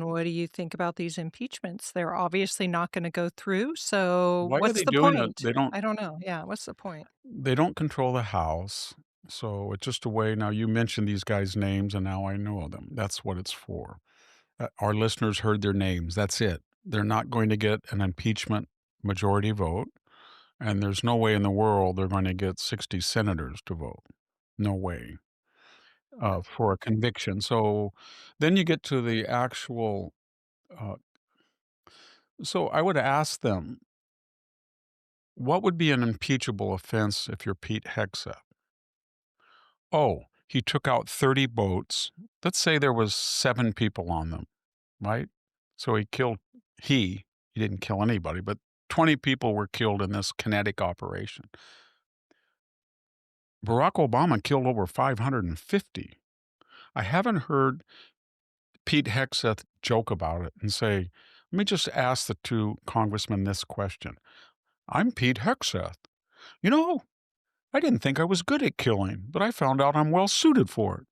And what do you think about these impeachments? They're obviously not going to go through. So Why are what's they the doing it? point? I don't know. Yeah. What's the point? They don't control the House, so it's just a way. Now you mentioned these guys' names, and now I know them. That's what it's for. Our listeners heard their names. That's it. They're not going to get an impeachment majority vote, and there's no way in the world they're going to get 60 senators to vote. No way, for a conviction. So then you get to the actual. Uh, so I would ask them, what would be an impeachable offense if you're Pete Hegseth? Oh, he took out 30 boats. Let's say there was 7 people on them, right? So he didn't kill anybody, but 20 people were killed in this kinetic operation. Barack Obama killed over 550. I haven't heard Pete Hegseth joke about it and say, let me just ask the 2 congressmen this question. I'm Pete Hegseth. You know, I didn't think I was good at killing, but I found out I'm well suited for it.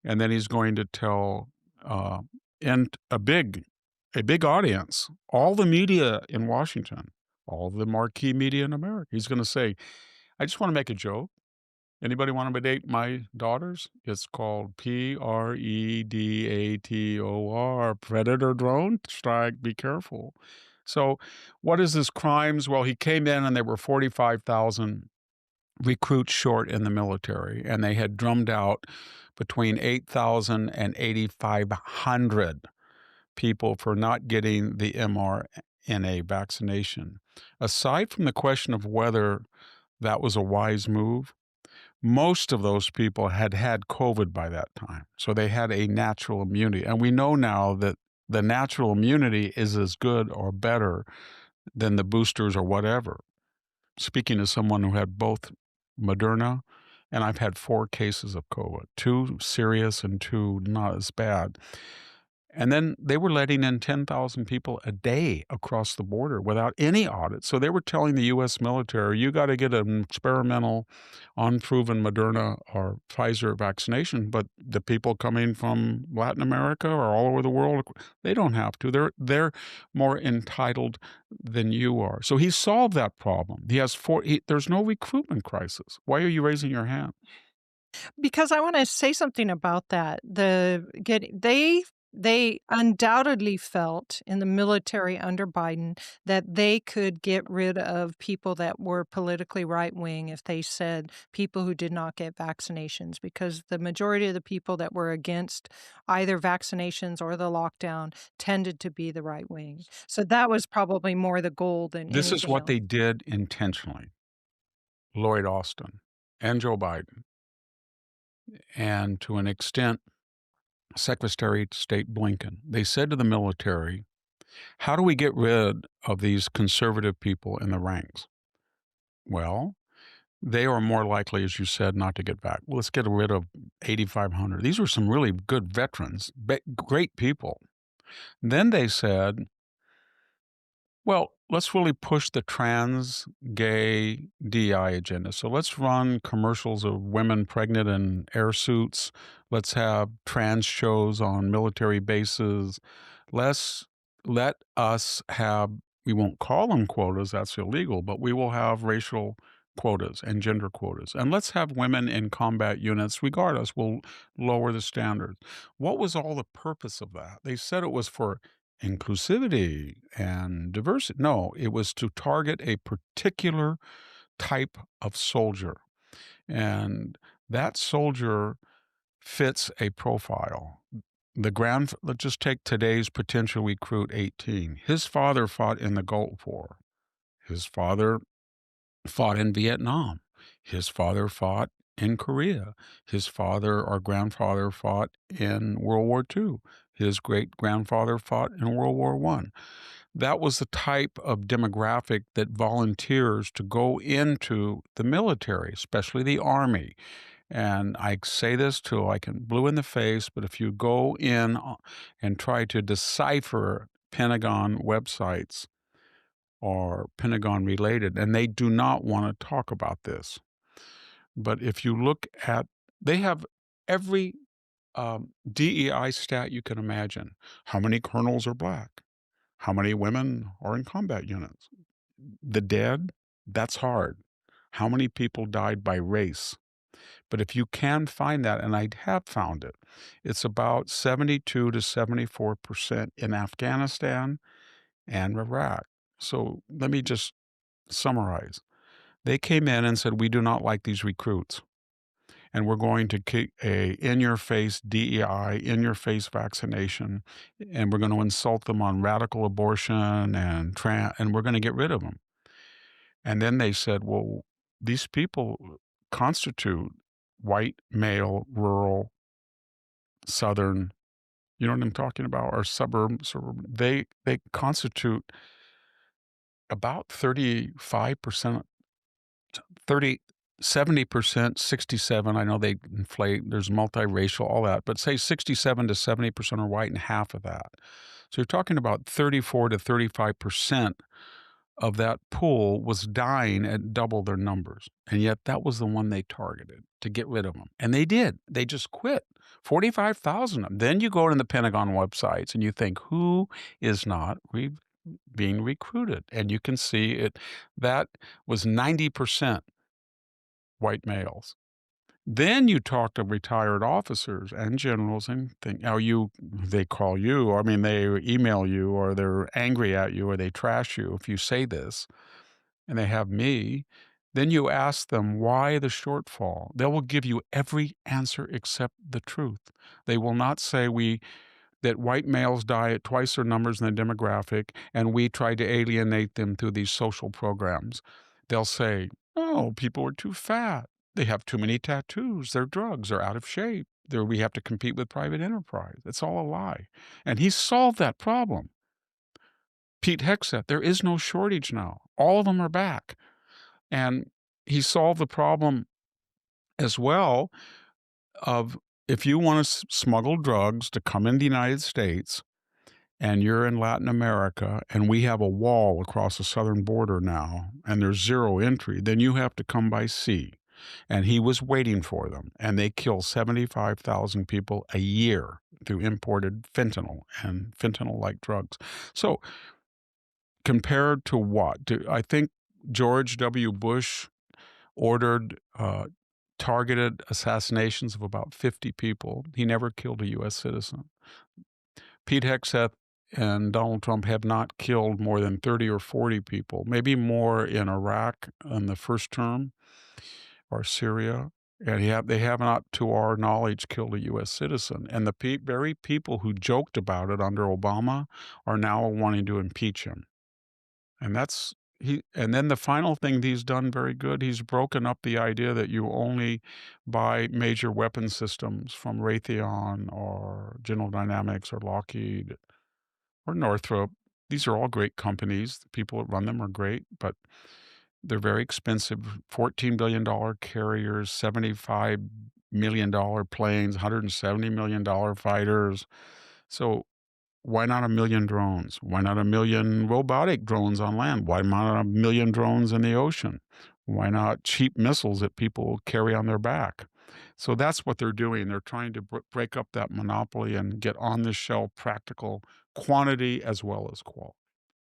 And then he's going to tell, uh, and a big audience, all the media in Washington, all the marquee media in America. He's going to say, "I just want to make a joke. Anybody want to date my daughters? It's called Predator, predator drone strike. Be careful." So, what is this crimes? Well, he came in and there were 45,000 recruits short in the military, and they had drummed out between 8,000 and 8,500 people for not getting the mRNA vaccination. Aside from the question of whether that was a wise move, most of those people had had COVID by that time. So they had a natural immunity. And we know now that the natural immunity is as good or better than the boosters or whatever. Speaking as someone who had both Moderna, and I've had 4 cases of COVID, 2 serious and 2 not as bad. And then they were letting in 10,000 people a day across the border without any audit. So they were telling the US military, you got to get an experimental, unproven Moderna or Pfizer vaccination. But the people coming from Latin America or all over the world, they don't have to. They're more entitled than you are. So he solved that problem. There's no recruitment crisis. Why are you raising your hand? Because I wanna say something about that. They undoubtedly felt in the military under Biden that they could get rid of people that were politically right wing if they said people who did not get vaccinations, because the majority of the people that were against either vaccinations or the lockdown tended to be the right wing. So that was probably more the goal than This is anything what else. they did intentionally. Lloyd Austin and Joe Biden, and to an extent, Secretary of State Blinken. They said to the military, how do we get rid of these conservative people in the ranks? Well, they are more likely, as you said, not to get back. Well, let's get rid of 8,500. These were some really good veterans, great people. Then they said, well, let's really push the trans, gay, DI agenda. So let's run commercials of women pregnant in air suits. Let's have trans shows on military bases. Let's let us have, we won't call them quotas, that's illegal, but we will have racial quotas and gender quotas. And let's have women in combat units, regardless, we'll lower the standards. What was all the purpose of that? They said it was for inclusivity and diversity. No, it was to target a particular type of soldier. And that soldier fits a profile. Let's just take today's potential recruit 18. His father fought in the Gulf War. His father fought in Vietnam. His father fought in Korea. His father or grandfather fought in World War II. His great grandfather fought in World War One. That was the type of demographic that volunteers to go into the military, especially the Army. And I say this till I can blue in the face, but if you go in and try to decipher Pentagon websites or Pentagon related, and they do not want to talk about this. But if you look at, they have every DEI stat you can imagine. How many colonels are black? How many women are in combat units? The dead? That's hard. How many people died by race? But if you can find that, and I have found it, it's about 72 to 74% in Afghanistan and Iraq. So let me just summarize. They came in and said, we do not like these recruits. And we're going to kick a in-your-face DEI, in-your-face vaccination, and we're going to insult them on radical abortion and we're going to get rid of them. And then they said, well, these people constitute white, male, rural, southern, you know what I'm talking about, or suburban. They constitute about 35%, 30, 70%, 67. I know they inflate, there's multiracial, all that, but say 67 to 70% are white and half of that. So you're talking about 34 to 35% of that pool was dying at double their numbers. And yet that was the one they targeted to get rid of them. And they did. They just quit. 45,000 of them. Then you go to the Pentagon websites and you think, who is not being recruited? And you can see it. That was 90% white males. Then you talk to retired officers and generals and think, they call you, I mean, they email you or they're angry at you or they trash you if you say this, and they have me. Then you ask them why the shortfall. They will give you every answer except the truth. They will not say that white males die at twice their numbers in the demographic, and we tried to alienate them through these social programs. They'll say, oh, people are too fat. They have too many tattoos. Their drugs are out of shape. We have to compete with private enterprise. It's all a lie. And he solved that problem. Pete Hegseth, there is no shortage now. All of them are back. And he solved the problem as well of if you want to smuggle drugs to come in the United States, and you're in Latin America, and we have a wall across the southern border now, and there's zero entry, then you have to come by sea. And he was waiting for them, and they kill 75,000 people a year through imported fentanyl and fentanyl-like drugs. So compared to what? I think George W. Bush ordered targeted assassinations of about 50 people. He never killed a U.S. citizen. Pete Hegseth and Donald Trump have not killed more than 30 or 40 people, maybe more in Iraq in the first term or Syria. And they have not, to our knowledge, killed a U.S. citizen. And the very people who joked about it under Obama are now wanting to impeach him. And and then the final thing he's done very good, he's broken up the idea that you only buy major weapon systems from Raytheon or General Dynamics or Lockheed or Northrop. These are all great companies. The people that run them are great, but they're very expensive. $14 billion carriers, $75 million planes, $170 million fighters. So why not a million drones? Why not a million robotic drones on land? Why not a million drones in the ocean? Why not cheap missiles that people carry on their back? So that's what they're doing. They're trying to break up that monopoly and get on the shelf practical quantity as well as quality.